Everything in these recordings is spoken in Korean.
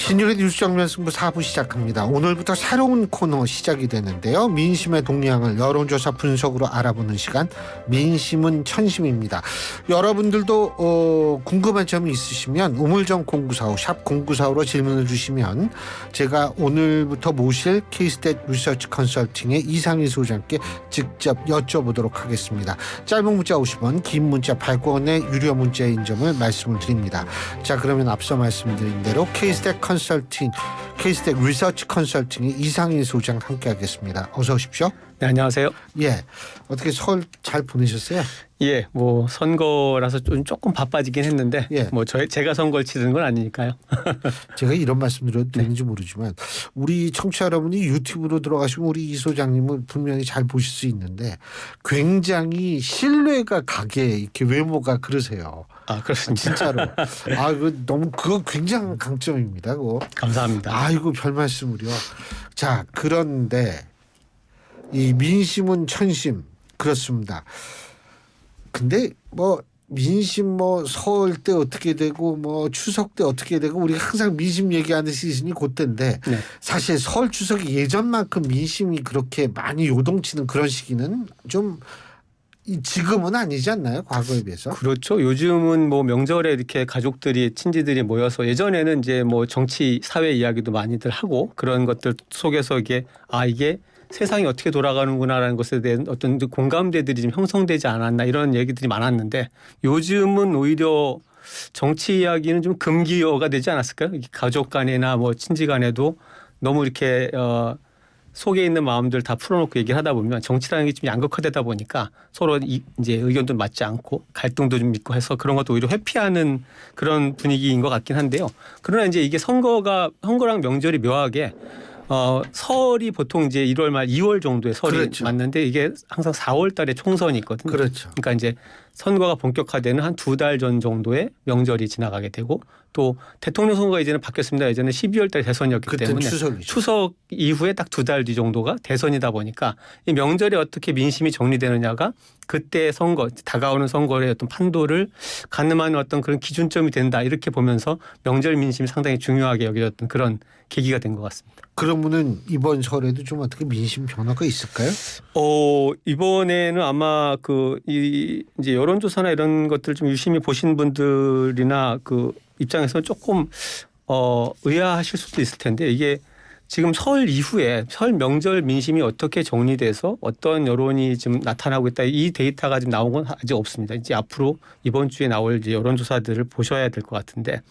신율의 뉴스정면 승부 4부 시작합니다. 오늘부터 새로운 코너 시작이 되는데요. 민심의 동향을 여론조사 분석으로 알아보는 시간, 민심은 천심입니다. 여러분들도 궁금한 점이 있으시면 우물정 0945 샵 0945로 질문을 주시면 제가 오늘부터 모실 K-스탯 리서치 컨설팅의 이상희 소장께 직접 여쭤보도록 하겠습니다. 짧은 문자 50원, 긴 문자 100원의 유료 문자인 점을 말씀을 드립니다. 자, 그러면 앞서 말씀드린 대로 K-스탯 컨설팅, K-스탯 리서치 컨설팅의 이상희 소장 함께하겠습니다. 어서 오십시오. 네, 안녕하세요. 예, 어떻게 설 잘 보내셨어요? 예, 뭐 선거라서 조금 바빠지긴 했는데, 예. 뭐 제가 선거를 치르는 건 아니니까요. 제가 이런 말씀 드려도 되는지 모르지만 우리 청취자 여러분이 유튜브로 들어가시면 우리 이 소장님을 분명히 잘 보실 수 있는데 굉장히 신뢰가 가게 이렇게 외모가 그러세요. 아, 그렇습니다. 진짜로. 아, 그거 굉장한 강점입니다. 그거. 감사합니다. 아이고, 별 말씀을요. 자, 그런데 이 민심은 천심 그렇습니다. 근데 뭐 민심 뭐 설 때 어떻게 되고 뭐 추석 때 어떻게 되고 우리가 항상 민심 얘기하는 시즌이 그때인데 네. 사실 설 추석이 예전만큼 민심이 그렇게 많이 요동치는 그런 시기는 좀 지금은 아니지 않나요? 과거에 비해서? 그렇죠. 요즘은 뭐 명절에 이렇게 가족들이 친지들이 모여서 예전에는 이제 뭐 정치 사회 이야기도 많이들 하고 그런 것들 속에서 이게 세상이 어떻게 돌아가는구나라는 것에 대한 어떤 공감대들이 좀 형성되지 않았나 이런 얘기들이 많았는데 요즘은 오히려 정치 이야기는 좀 금기어가 되지 않았을까요? 가족 간이나 뭐 친지 간에도 너무 이렇게 속에 있는 마음들 다 풀어놓고 얘기를 하다 보면 정치라는 게 좀 양극화되다 보니까 서로 이제 의견도 맞지 않고 갈등도 좀 있고 해서 그런 것도 오히려 회피하는 그런 분위기인 것 같긴 한데요. 그러나 이제 이게 선거랑 명절이 묘하게 설이 보통 이제 1월 말 2월 정도에 설이 그렇죠. 맞는데 이게 항상 4월 달에 총선이 있거든요. 그렇죠. 그러니까 이제 선거가 본격화되는 한 2달 전 정도에 명절이 지나가게 되고 또 대통령 선거가 이제는 바뀌었습니다. 예전에 12월 달 대선이었기 때문에 추석이죠. 추석 이후에 딱 2달 뒤 정도가 대선이다 보니까 이 명절에 어떻게 민심이 정리되느냐가 그때 선거, 다가오는 선거의 어떤 판도를 가늠하는 어떤 그런 기준점이 된다 이렇게 보면서 명절 민심이 상당히 중요하게 여겨졌던 그런 계기가 된 것 같습니다. 그러면은 이번 설에도 좀 어떻게 민심 변화가 있을까요? 이번에는 아마 이제 여론조사나 이런 것들 좀 유심히 보신 분들이나 그 입장에서 조금 의아하실 수도 있을 텐데 이게 지금 설 이후에 설 명절 민심이 어떻게 정리돼서 어떤 여론이 지금 나타나고 있다 이 데이터가 지금 나온 건 아직 없습니다. 이제 앞으로 이번 주에 나올 이제 여론조사들을 보셔야 될 것 같은데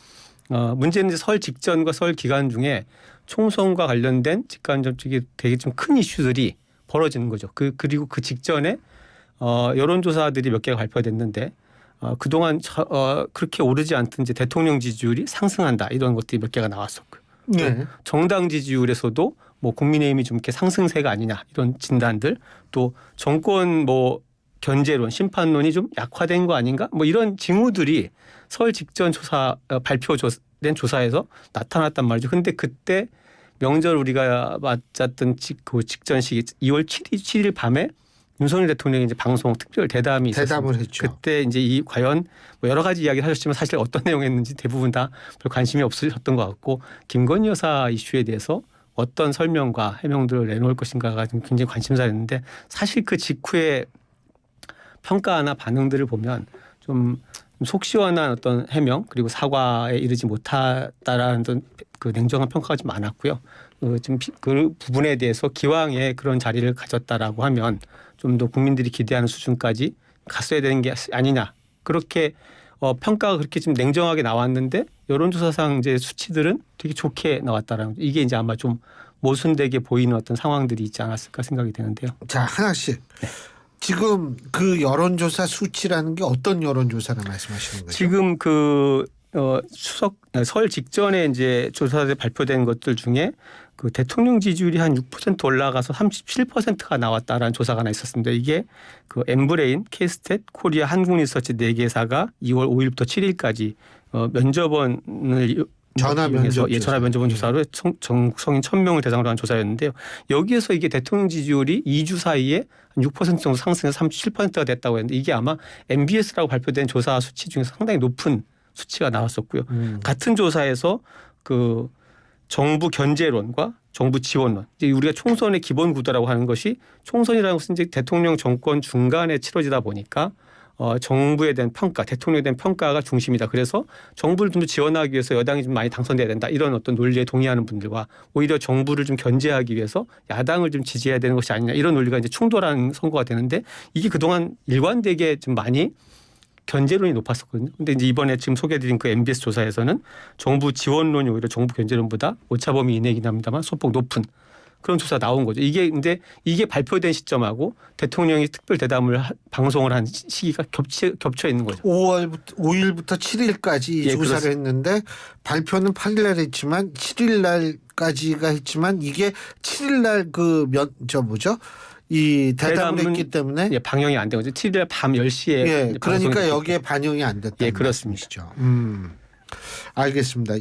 문제는 이제 설 직전과 설 기간 중에 총선과 관련된 직간접적인 되게 좀 큰 이슈들이 벌어지는 거죠. 그리고 그 직전에 여론조사들이 몇 개가 발표됐는데 그동안 그렇게 오르지 않던 이제 대통령 지지율이 상승한다 이런 것들이 몇 개가 나왔었고요. 네. 정당 지지율에서도 뭐 국민의힘이 좀 이렇게 상승세가 아니냐 이런 진단들 또 정권 뭐 견제론 심판론이 좀 약화된 거 아닌가 뭐 이런 징후들이 설 직전 발표된 조사에서 나타났단 말이죠. 근데 그때 명절 우리가 맞았던 그 직전 시기 2월 7일 밤에 윤석열 대통령이 이제 방송 특별 대담이 있었습니다. 대담을 했죠. 그때 이제 과연 뭐 여러 가지 이야기를 하셨지만 사실 어떤 내용이었는지 대부분 다 별 관심이 없으셨던 것 같고 김건희 여사 이슈에 대해서 어떤 설명과 해명들을 내놓을 것인가가 좀 굉장히 관심사였는데 사실 그 직후에 평가나 반응들을 보면 좀 속 시원한 어떤 해명 그리고 사과에 이르지 못하다라는 그 냉정한 평가가 좀 많았고요. 좀 그 부분에 대해서 기왕에 그런 자리를 가졌다라고 하면 좀 더 국민들이 기대하는 수준까지 갔어야 되는 게 아니냐. 그렇게 평가가 그렇게 좀 냉정하게 나왔는데 여론조사상 이제 수치들은 되게 좋게 나왔다라는 이게 이제 아마 좀 모순되게 보이는 어떤 상황들이 있지 않았을까 생각이 되는데요. 자, 하나씩. 네. 지금 그 여론조사 수치라는 게 어떤 여론조사를 말씀하시는 거죠? 지금 설 직전에 이제 조사에 발표된 것들 중에 그 대통령 지지율이 한 6% 올라가서 37%가 나왔다라는 조사가 하나 있었습니다. 이게 그 엠브레인, K-스탯, 코리아, 한국리서치 4개사가 2월 5일부터 7일까지 면접원을 전화 면접 전화 면접원 조사로 전국 성인 1,000명을 대상으로 한 조사였는데요. 여기에서 이게 대통령 지지율이 2주 사이에 한 6% 정도 상승해서 37%가 됐다고 했는데 이게 아마 MBS라고 발표된 조사 수치 중에서 상당히 높은 수치가 나왔었고요. 같은 조사에서 그 정부 견제론과 정부 지원론. 이제 우리가 총선의 기본 구도라고 하는 것이 총선이라는 것은 이제 대통령 정권 중간에 치러지다 보니까 정부에 대한 평가, 대통령에 대한 평가가 중심이다. 그래서 정부를 좀 더 지원하기 위해서 여당이 좀 많이 당선돼야 된다. 이런 어떤 논리에 동의하는 분들과 오히려 정부를 좀 견제하기 위해서 야당을 좀 지지해야 되는 것이 아니냐. 이런 논리가 이제 충돌하는 선거가 되는데 이게 그동안 일관되게 좀 많이 견제론이 높았었거든요. 근데 이제 이번에 지금 소개해드린 그 MBS 조사에서는 정부 지원론이 오히려 정부 견제론보다 오차범위 이내이긴 합니다만 소폭 높은 그런 조사 나온 거죠. 이게 근데 이게 발표된 시점하고 대통령이 특별 대담을 방송을 한 시기가 겹쳐 있는 거죠. 5일부터 7일까지 예, 조사를 그렇습니다. 했는데 발표는 8일 날 했지만 7일 날까지가 했지만 이게 7일 날 이 대담을 했기 때문에 예, 방영이 안 된 거죠. 7일 밤 10시에 예, 그러니까 여기에 반영이 안 됐다. 예, 그렇습니다. 말씀이시죠. 알겠습니다.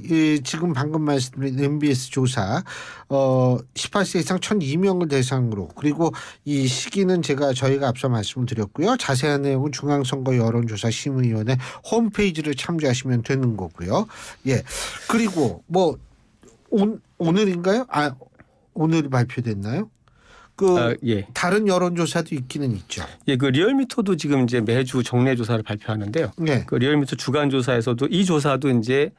지금 방금 말씀드린 MBS 조사 18세 이상 1,002명을 대상으로 그리고 이 시기는 저희가 앞서 말씀을 드렸고요. 자세한 내용은 중앙선거 여론조사 심의위원회 홈페이지를 참조하시면 되는 거고요. 예. 그리고 뭐 오늘인가요? 오늘 발표됐나요? 예. 다른 여론조사도 있기는 있죠. 예, 그 리얼미터도 지금 이제 매주 정례 조사를 발표하는데요. 네. 그 리얼미터 주간 조사에서도 이 조사도 이제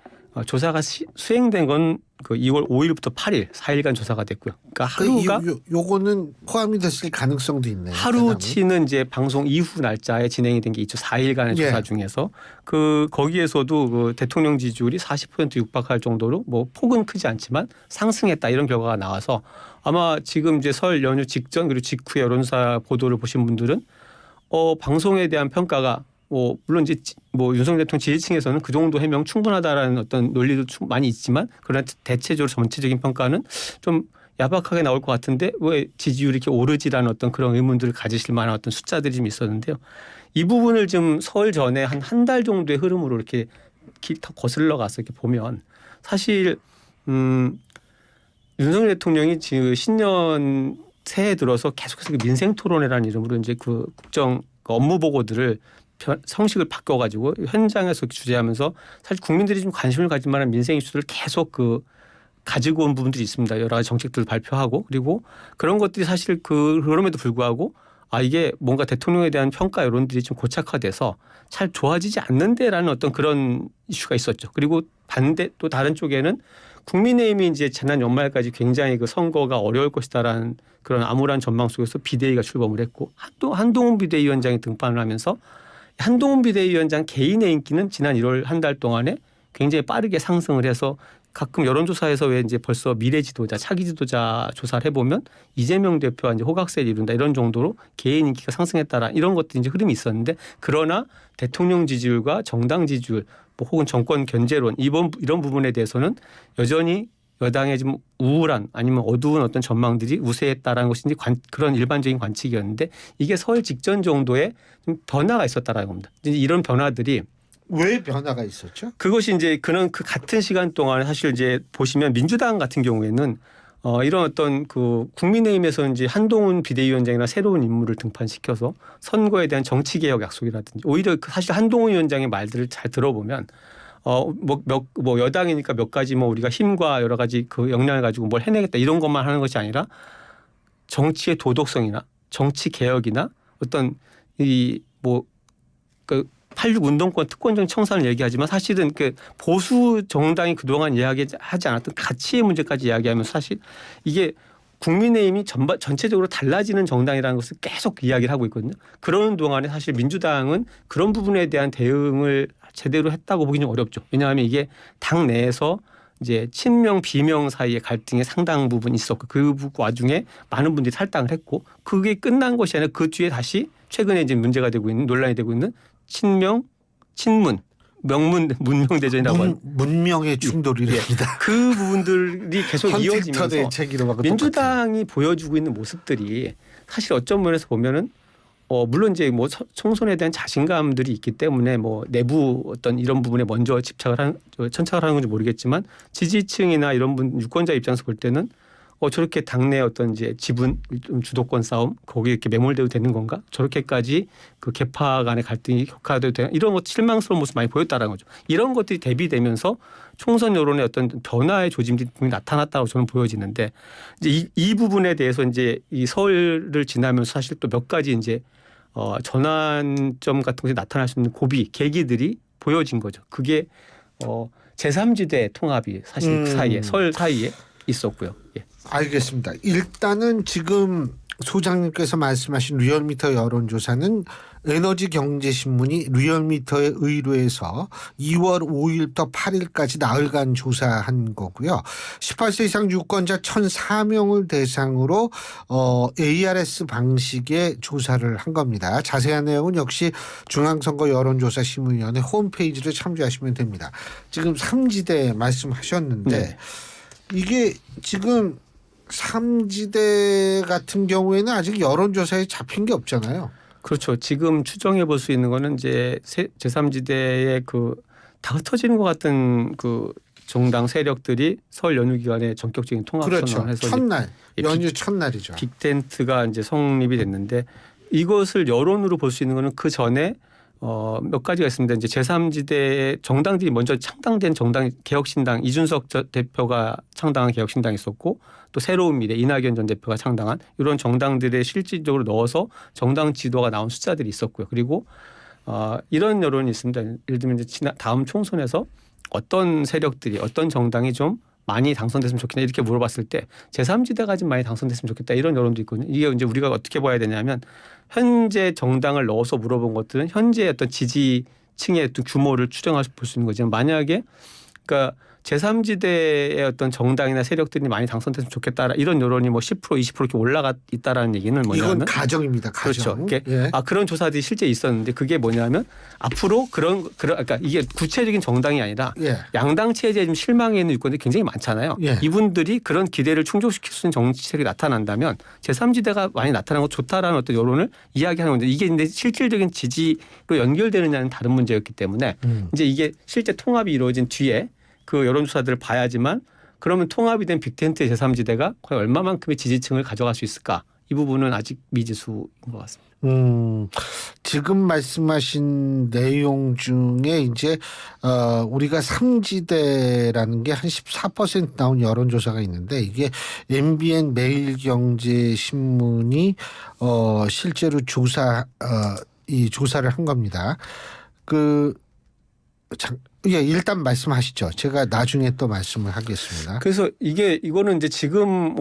조사가 수행된 건 그 2월 5일부터 8일 4일간 조사가 됐고요. 그러니까 하루가 요거는 포함이 됐을 가능성도 있네요. 하루치는 이제 방송 이후 날짜에 진행이 된 게 있죠. 4일간의 예. 조사 중에서 거기에서도 그 대통령 지지율이 40% 육박할 정도로 뭐 폭은 크지 않지만 상승했다 이런 결과가 나와서 아마 지금 이제 설 연휴 직전 그리고 직후에 여론조사 보도를 보신 분들은 방송에 대한 평가가 물론 이제 윤석열 대통령 지지층에서는 그 정도 해명 충분하다라는 어떤 논리도 많이 있지만 그러나 대체적으로 전체적인 평가는 좀 야박하게 나올 것 같은데 왜 지지율이 이렇게 오르지라는 어떤 그런 의문들을 가지실 만한 어떤 숫자들이 좀 있었는데요. 이 부분을 좀 설 전에 한 달 정도의 흐름으로 이렇게 거슬러 가서 이렇게 보면 사실 윤석열 대통령이 지금 신년 새해 들어서 계속해서 민생 토론회라는 이름으로 이제 그 국정 업무 보고들을 성식을 바꿔가지고 현장에서 주재하면서 사실 국민들이 좀 관심을 가질 만한 민생 이슈들을 계속 가지고 온 부분들이 있습니다. 여러 가지 정책들을 발표하고 그리고 그런 것들이 사실 그럼에도 불구하고 이게 뭔가 대통령에 대한 평가 여론들이 좀 고착화돼서 잘 좋아지지 않는데라는 어떤 그런 이슈가 있었죠. 그리고 반대 또 다른 쪽에는 국민의힘이 이제 지난 연말까지 굉장히 그 선거가 어려울 것이다라는 그런 암울한 전망 속에서 비대위가 출범을 했고 한동훈 비대위원장이 등판을 하면서 한동훈 비대위원장 개인의 인기는 지난 1월 한 달 동안에 굉장히 빠르게 상승을 해서 가끔 여론조사에서 왜 이제 벌써 미래 지도자, 차기 지도자 조사를 해보면 이재명 대표와 이제 호각세를 이룬다 이런 정도로 개인 인기가 상승했다라 이런 것들이 이제 흐름이 있었는데 그러나 대통령 지지율과 정당 지지율 혹은 정권 견제론 이런 부분에 대해서는 여전히 여당의 좀 우울한 아니면 어두운 어떤 전망들이 우세했다라는 것이 이제 그런 일반적인 관측이었는데 이게 설 직전 정도에 좀 변화가 있었다라는 겁니다. 이제 이런 변화들이 왜 변화가 있었죠? 그것이 이제 그 같은 시간 동안 사실 이제 보시면 민주당 같은 경우에는 이런 어떤 그 국민의힘에서 이제 한동훈 비대위원장이나 새로운 인물을 등판시켜서 선거에 대한 정치 개혁 약속이라든지 오히려 사실 한동훈 위원장의 말들을 잘 들어보면 여당이니까 몇 가지 우리가 힘과 여러 가지 그 역량을 가지고 뭘 해내겠다 이런 것만 하는 것이 아니라 정치의 도덕성이나 정치 개혁이나 어떤 86 운동권 특권적 청산을 얘기하지만 사실은 그 보수 정당이 그동안 이야기하지 않았던 가치의 문제까지 이야기하면서 사실 이게 국민의힘이 전체적으로 달라지는 정당이라는 것을 계속 이야기를 하고 있거든요. 그러는 동안에 사실 민주당은 그런 부분에 대한 대응을 제대로 했다고 보기는 좀 어렵죠. 왜냐하면 이게 당 내에서 이제 친명 비명 사이의 갈등이 상당 부분 있었고 그 와중에 많은 분들이 탈당을 했고 그게 끝난 것이 아니라 그 뒤에 다시 최근에 이제 문제가 되고 있는 논란이 되고 있는 친명, 친문, 문명 대전이라고 하는 문명의 충돌이랍니다. 그 부분들이 계속 이어지면서 민주당이 보여주고 있는 모습들이 사실 어떤 면에서 보면은 물론 이제 총선에 대한 자신감들이 있기 때문에 내부 어떤 이런 부분에 먼저 천착을 하는 건지 모르겠지만 지지층이나 이런 유권자 입장에서 볼 때는 저렇게 당내 어떤 이제 지분 주도권 싸움 거기에 이렇게 매몰돼도 되는 건가? 저렇게까지 그 계파 간의 갈등이 격화돼도 되나? 이런 것 실망스러운 모습 많이 보였다는 거죠. 이런 것들이 대비되면서 총선 여론의 어떤 변화의 조짐들이 분명히 나타났다고 저는 보여지는데 이제 이 부분에 대해서 이제 이 서울을 지나면서 사실 또 몇 가지 이제 전환점 같은 것이 나타날 수 있는 고비 계기들이 보여진 거죠. 그게 제3지대 통합이 사실 그 사이에 서울 사이에 있었고요. 예. 알겠습니다. 일단은 지금 소장님께서 말씀하신 리얼미터 여론조사는 에너지경제신문이 리얼미터에 의뢰해서 2월 5일부터 8일까지 나흘간 조사한 거고요. 18세 이상 유권자 1,004명을 대상으로 ARS 방식의 조사를 한 겁니다. 자세한 내용은 역시 중앙선거 여론조사심의위원회 홈페이지를 참조하시면 됩니다. 지금 3지대 말씀하셨는데 네. 이게 지금 3지대 같은 경우에는 아직 여론조사에 잡힌 게 없잖아요. 그렇죠. 지금 추정해 볼 수 있는 거는 이제 제3지대의 그 다 흩어지는 것 같은 그 정당 세력들이 설 연휴 기간에 전격적인 통합 그렇죠. 선언해서 첫날 연휴 첫날이죠. 빅텐트가 이제 성립이 됐는데 이것을 여론으로 볼 수 있는 거는 그 전에 몇 가지가 있습니다. 이제 제3지대 정당들이 먼저 창당된 정당 개혁신당 이준석 대표가 창당한 개혁신당이 있었고 또 새로운 미래 이낙연 전 대표가 창당한 이런 정당들의 실질적으로 넣어서 정당 지도가 나온 숫자들이 있었고요. 그리고 이런 여론이 있습니다. 예를 들면 이제 다음 총선에서 어떤 세력들이 어떤 정당이 좀 많이 당선됐으면 좋겠다 이렇게 물어봤을 때 제3지대가 좀 많이 당선됐으면 좋겠다 이런 여론도 있거든요. 이게 이제 우리가 어떻게 봐야 되냐면 현재 정당을 넣어서 물어본 것들은 현재 어떤 지지층의 어떤 규모를 추정할 볼 수 있는 거죠. 만약에 그러니까 제3지대의 어떤 정당이나 세력들이 많이 당선됐으면 좋겠다 이런 여론이 뭐 10% 20% 이렇게 올라가 있다라는 얘기는 뭐냐면 이건 가정입니다. 가정. 그렇죠. 예. 그런 조사들이 실제 있었는데 그게 뭐냐면 앞으로 그러니까 이게 구체적인 정당이 아니라 예. 양당 체제에 좀 실망해 있는 유권들이 굉장히 많잖아요. 예. 이분들이 그런 기대를 충족시킬 수 있는 정책이 나타난다면 제3지대가 많이 나타나는 거 좋다라는 어떤 여론을 이야기하는 건데 이게 근데 실질적인 지지로 연결되느냐는 다른 문제였기 때문에 이제 이게 실제 통합이 이루어진 뒤에 그 여론조사들을 봐야지만 그러면 통합이 된 빅텐트의 제3지대가 과연 얼마만큼의 지지층을 가져갈 수 있을까? 이 부분은 아직 미지수인 것 같습니다. 지금 말씀하신 내용 중에 이제 우리가 3지대라는 게 한 14% 나온 여론조사가 있는데 이게 MBN 매일경제신문이 실제로 이 조사를 한 겁니다. 예, 일단 말씀하시죠. 제가 나중에 또 말씀을 하겠습니다. 그래서 이거는 이제 지금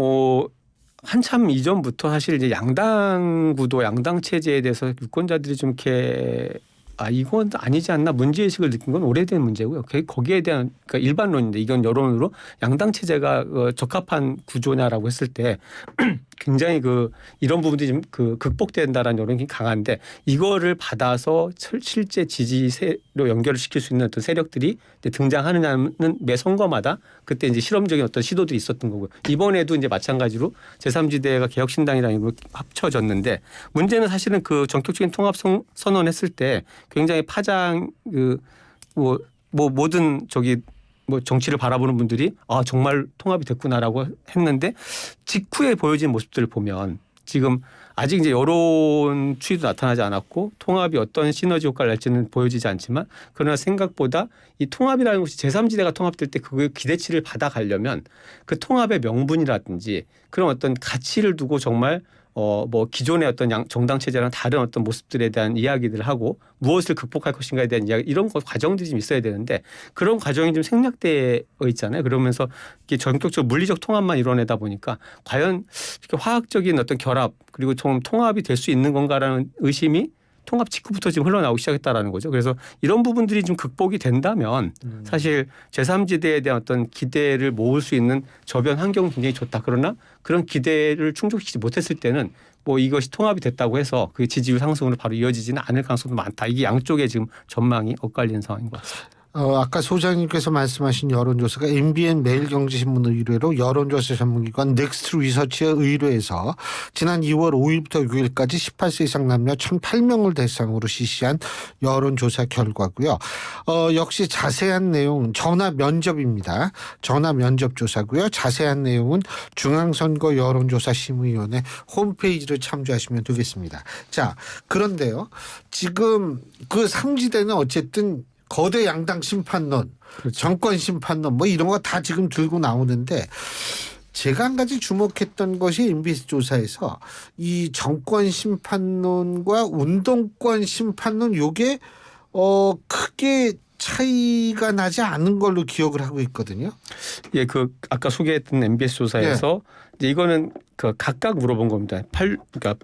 한참 이전부터 사실 이제 양당 구도, 양당 체제에 대해서 유권자들이 좀 이렇게 이건 아니지 않나 문제의식을 느낀 건 오래된 문제고요. 거기에 대한 그러니까 일반론인데 이건 여론으로 양당 체제가 적합한 구조냐라고 했을 때 굉장히 이런 부분들이 좀 극복된다라는 여론이 강한데 이거를 받아서 실제 지지세로 연결을 시킬 수 있는 어떤 세력들이 등장하느냐는 매 선거마다 그때 이제 실험적인 어떤 시도들이 있었던 거고요. 이번에도 이제 마찬가지로 제3지대가 개혁신당이라는 걸 합쳐졌는데 문제는 사실은 그 전격적인 통합 선언했을 때 굉장히 파장 모든 정치를 바라보는 분들이 정말 통합이 됐구나라고 했는데 직후에 보여진 모습들을 보면 지금 아직 이제 여론 추이도 나타나지 않았고 통합이 어떤 시너지 효과를 낼지는 보여지지 않지만 그러나 생각보다 이 통합이라는 것이 제3지대가 통합될 때 그 기대치를 받아가려면 그 통합의 명분이라든지 그런 어떤 가치를 두고 정말 기존의 어떤 정당 체제랑 다른 어떤 모습들에 대한 이야기들을 하고 무엇을 극복할 것인가에 대한 이야기 이런 과정들이 좀 있어야 되는데 그런 과정이 좀 생략되어 있잖아요. 그러면서 이게 전격적으로 물리적 통합만 이뤄내다 보니까 과연 이렇게 화학적인 어떤 결합 그리고 좀 통합이 될 수 있는 건가라는 의심이 통합 직후부터 지금 흘러나오기 시작했다라는 거죠. 그래서 이런 부분들이 좀 극복이 된다면 사실 제3지대에 대한 어떤 기대를 모을 수 있는 저변 환경은 굉장히 좋다. 그러나 그런 기대를 충족시키지 못했을 때는 이것이 통합이 됐다고 해서 그 지지율 상승으로 바로 이어지지는 않을 가능성도 많다. 이게 양쪽에 지금 전망이 엇갈리는 상황인 것 같습니다. 아까 소장님께서 말씀하신 여론조사가 MBN 매일경제신문 의뢰로 여론조사 전문기관 넥스트 리서치의 의뢰에서 지난 2월 5일부터 6일까지 18세 이상 남녀 1,008명을 대상으로 실시한 여론조사 결과고요. 역시 자세한 내용 전화 면접입니다. 전화 면접 조사고요. 자세한 내용은 중앙선거 여론조사심의위원회 홈페이지를 참조하시면 되겠습니다. 자, 그런데요. 지금 그 삼지대는 어쨌든 거대 양당 심판론, 그렇죠. 정권 심판론 뭐 이런 거 다 지금 들고 나오는데 제가 한 가지 주목했던 것이 MBC 조사에서 이 정권 심판론과 운동권 심판론 요게 크게 차이가 나지 않은 걸로 기억을 하고 있거든요. 예, 그 아까 소개했던 MBS 조사에서 이제 이거는 그 각각 물어본 겁니다. 그러니까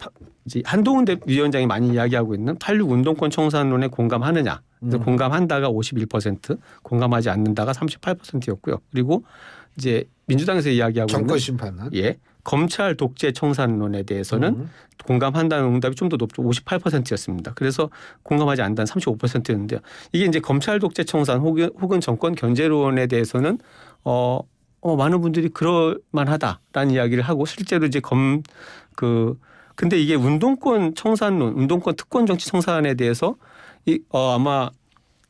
이제 한동훈 위원장이 많이 이야기하고 있는 86 운동권 청산론에 공감하느냐. 그래서 공감한다가 51%, 공감하지 않는다가 38%였고요. 그리고 이제 민주당에서 이야기하고 정권 있는 심판론. 예, 검찰 독재 청산론에 대해서는 공감한다는 응답이 좀 더 높죠. 58%였습니다. 그래서 공감하지 않는다는 35%였는데요. 이게 이제 검찰 독재 청산 혹은 정권 견제론에 대해서는 많은 분들이 그럴 만하다라는 이야기를 하고 실제로 이제 근데 이게 운동권 청산론, 운동권 특권 정치 청산에 대해서 아마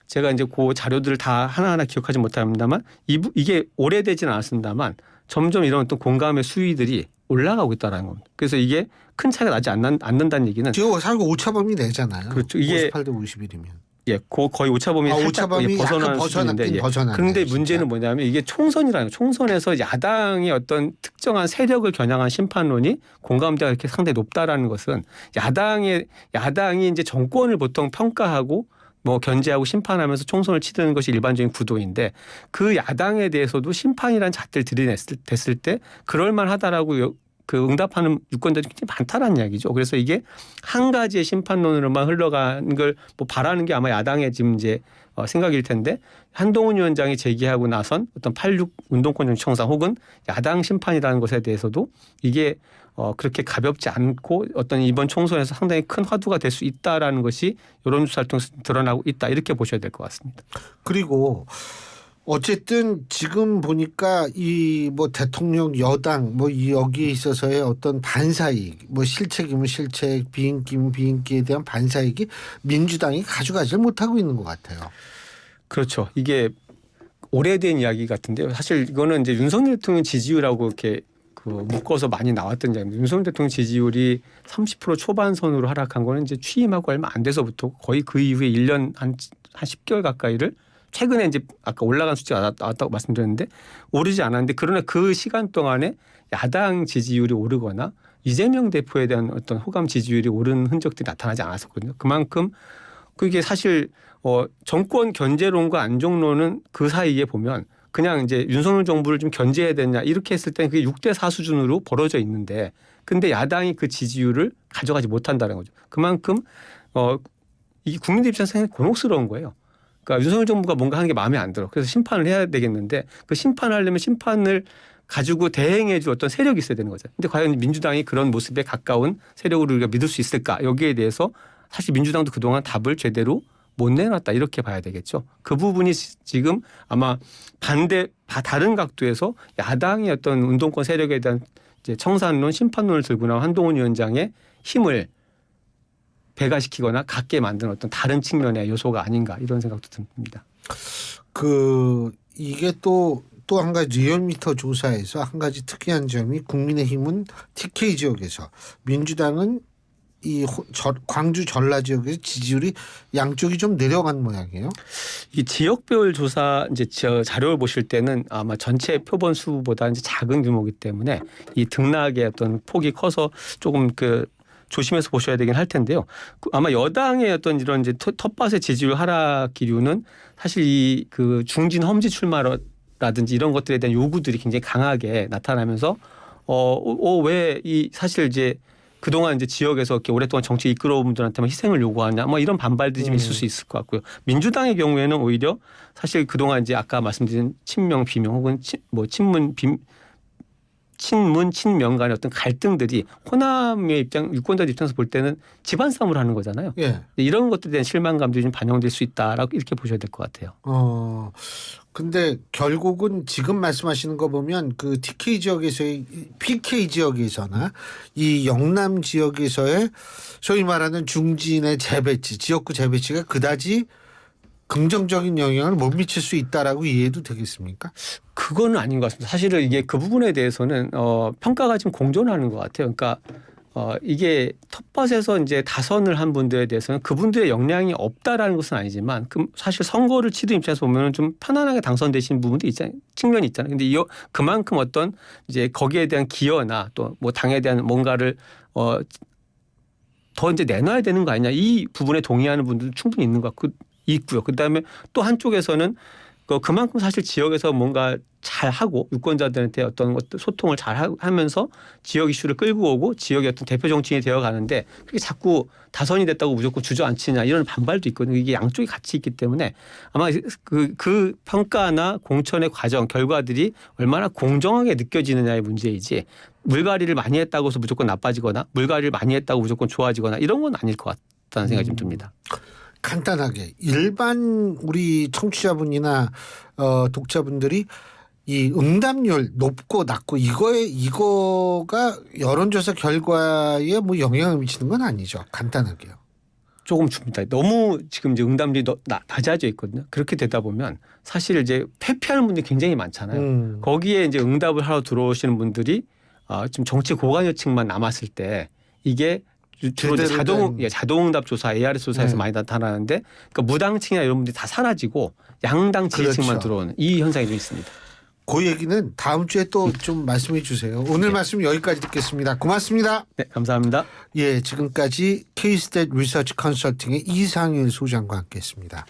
제가 이제 그 자료들을 다 하나하나 기억하지 못합니다만 이게 오래되지는 않았습니다만 점점 이런 어떤 공감의 수위들이 올라가고 있다는 겁니다. 그래서 이게 큰 차이가 나지 않는다는 얘기는 지금 살고 오차범위 내잖아요. 그렇죠. 이게 58대 51이면. 예, 거의 오차범위 살짝 벗어나는 수준인데 그런데 문제는 뭐냐면 이게 총선이라는 총선에서 야당의 어떤 특정한 세력을 겨냥한 심판론이 공감대가 이렇게 상당히 높다라는 것은 야당이 이제 정권을 보통 평가하고 뭐 견제하고 심판하면서 총선을 치르는 것이 일반적인 구도인데 그 야당에 대해서도 심판이라는 잣대를 들이댔을 때 그럴만하다라고 그 응답하는 유권자들이 굉장히 많다라는 이야기죠. 그래서 이게 한 가지의 심판론으로만 흘러가는 걸 뭐 바라는 게 아마 야당의 지금 이제 생각일 텐데 한동훈 위원장이 제기하고 나선 어떤 86 운동권 정치 청산 혹은 야당 심판이라는 것에 대해서도 이게 그렇게 가볍지 않고 어떤 이번 총선에서 상당히 큰 화두가 될 수 있다라는 것이 여론조사를 통해서 드러나고 있다 이렇게 보셔야 될 것 같습니다. 그리고 어쨌든 지금 보니까 이 뭐 대통령 여당 뭐 여기에 있어서의 어떤 반사이익 뭐 실책이면 실책 비인기면 비인기에 대한 반사이익이 민주당이 가져가지 못하고 있는 것 같아요. 그렇죠. 이게 오래된 이야기 같은데요. 사실 이거는 이제 윤석열 대통령 지지율하고 이렇게 묶어서 많이 나왔던 이야기입니다. 윤석열 대통령 지지율이 30% 초반선으로 하락한 거는 이제 취임하고 얼마 안 돼서부터 거의 그 이후에 1년 한 10개월 가까이를 최근에 이제 아까 올라간 수치가 나왔다고 말씀드렸는데 오르지 않았는데 그러나 그 시간 동안에 야당 지지율이 오르거나 이재명 대표에 대한 어떤 호감 지지율이 오른 흔적들이 나타나지 않았었거든요. 그만큼 그게 사실 정권 견제론과 안정론은 그 사이에 보면 그냥 이제 윤석열 정부를 좀 견제해야 되냐 이렇게 했을 때는 그게 6대4 수준으로 벌어져 있는데 근데 야당이 그 지지율을 가져가지 못한다는 거죠. 그만큼 이 국민들 입장에서 상당히 곤혹스러운 거예요. 그러니까 윤석열 정부가 뭔가 하는 게 마음에 안 들어. 그래서 심판을 해야 되겠는데 그 심판하려면 심판을 가지고 대행해 줄 어떤 세력이 있어야 되는 거죠. 근데 과연 민주당이 그런 모습에 가까운 세력으로 우리가 믿을 수 있을까? 여기에 대해서 사실 민주당도 그동안 답을 제대로 못 내놨다 이렇게 봐야 되겠죠. 그 부분이 지금 아마 다른 각도에서 야당의 어떤 운동권 세력에 대한 이제 청산론, 심판론을 들고 나온 한동훈 위원장의 힘을 배가시키거나 갖게 만드는 어떤 다른 측면의 요소가 아닌가 이런 생각도 듭니다. 이게 또 한 가지 리얼미터 조사에서 한 가지 특이한 점이 국민의힘은 TK 지역에서 민주당은 이 광주 전라 지역에서 지지율이 양쪽이 좀 내려간 모양이에요. 이 지역별 조사 이제 자료를 보실 때는 아마 전체 표본 수보다 이제 작은 규모이기 때문에 이 등락의 어떤 폭이 커서 조금 조심해서 보셔야 되긴 할 텐데요. 아마 여당의 어떤 이런 이제 텃밭의 지지율 하락 기류는 사실 이 중진 험지 출마라든지 이런 것들에 대한 요구들이 굉장히 강하게 나타나면서 왜 이 사실 이제 그동안 이제 지역에서 이렇게 오랫동안 정치 이끌어온 분들한테만 희생을 요구하냐 뭐 이런 반발들이 좀 있을 수 있을 것 같고요. 민주당의 경우에는 오히려 사실 그동안 이제 아까 말씀드린 친명 비명 혹은 친문 친문 친명 간의 어떤 갈등들이 호남의 입장 유권자들 입장에서 볼 때는 집안 싸움을 하는 거잖아요. 예. 이런 것들에 대한 실망감들이 좀 반영될 수 있다라고 이렇게 보셔야 될 것 같아요. 근데 결국은 지금 말씀하시는 거 보면 그 TK 지역에서의 PK 지역에서나 이 영남 지역에서의 소위 말하는 중진의 재배치, 지역구 재배치가 그다지 긍정적인 영향을 못 미칠 수 있다라고 이해해도 되겠습니까? 그거는 아닌 것 같습니다. 사실은 이게 그 부분에 대해서는 평가가 지금 공존하는 것 같아요. 그러니까 이게 텃밭에서 이제 다선을 한 분들에 대해서는 그분들의 역량이 없다라는 것은 아니지만 사실 선거를 치른 입장에서 보면 좀 편안하게 당선되신 부분도 측면이 있잖아요. 근데 그만큼 어떤 이제 거기에 대한 기여나 또 뭐 당에 대한 뭔가를 더 이제 내놔야 되는 거 아니냐 이 부분에 동의하는 분들도 충분히 있는 것 같고 있고요. 그다음에 또 한쪽에서는 그만큼 사실 지역에서 뭔가 잘 하고 유권자들한테 어떤 것들 소통을 잘 하면서 지역 이슈를 끌고 오고 지역의 어떤 대표 정치인이 되어 가는데 그게 자꾸 다선이 됐다고 무조건 주저앉히냐 이런 반발도 있거든요. 이게 양쪽이 같이 있기 때문에 아마 그 평가나 공천의 과정 결과들이 얼마나 공정하게 느껴지느냐의 문제이지 물갈이를 많이 했다고 해서 무조건 나빠지거나 물갈이를 많이 했다고 무조건 좋아지거나 이런 건 아닐 것 같다는 생각이 좀 듭니다. 간단하게 일반 우리 청취자분이나 독자분들이 이 응답률 높고 낮고 이거가 여론조사 결과에 뭐 영향을 미치는 건 아니죠. 간단하게요. 조금 줍니다. 너무 지금 이제 응답률이 낮아져 있거든요. 그렇게 되다 보면 사실 이제 패패하는 분들이 굉장히 많잖아요. 거기에 이제 응답을 하러 들어오시는 분들이 지금 정치 고관여층만 남았을 때 이게 주로 이제 자동응답 조사, ARS 조사에서 많이 나타나는데 그러니까 무당층이나 이런 분들이 다 사라지고 양당 지지층만 그렇죠. 들어오는 이 현상이 좀 있습니다. 그 얘기는 다음 주에 또 좀 말씀해 주세요. 오늘 말씀 여기까지 듣겠습니다. 고맙습니다. 네, 감사합니다. 예, 지금까지 K-스탯 리서치 컨설팅의 이상일 소장과 함께했습니다.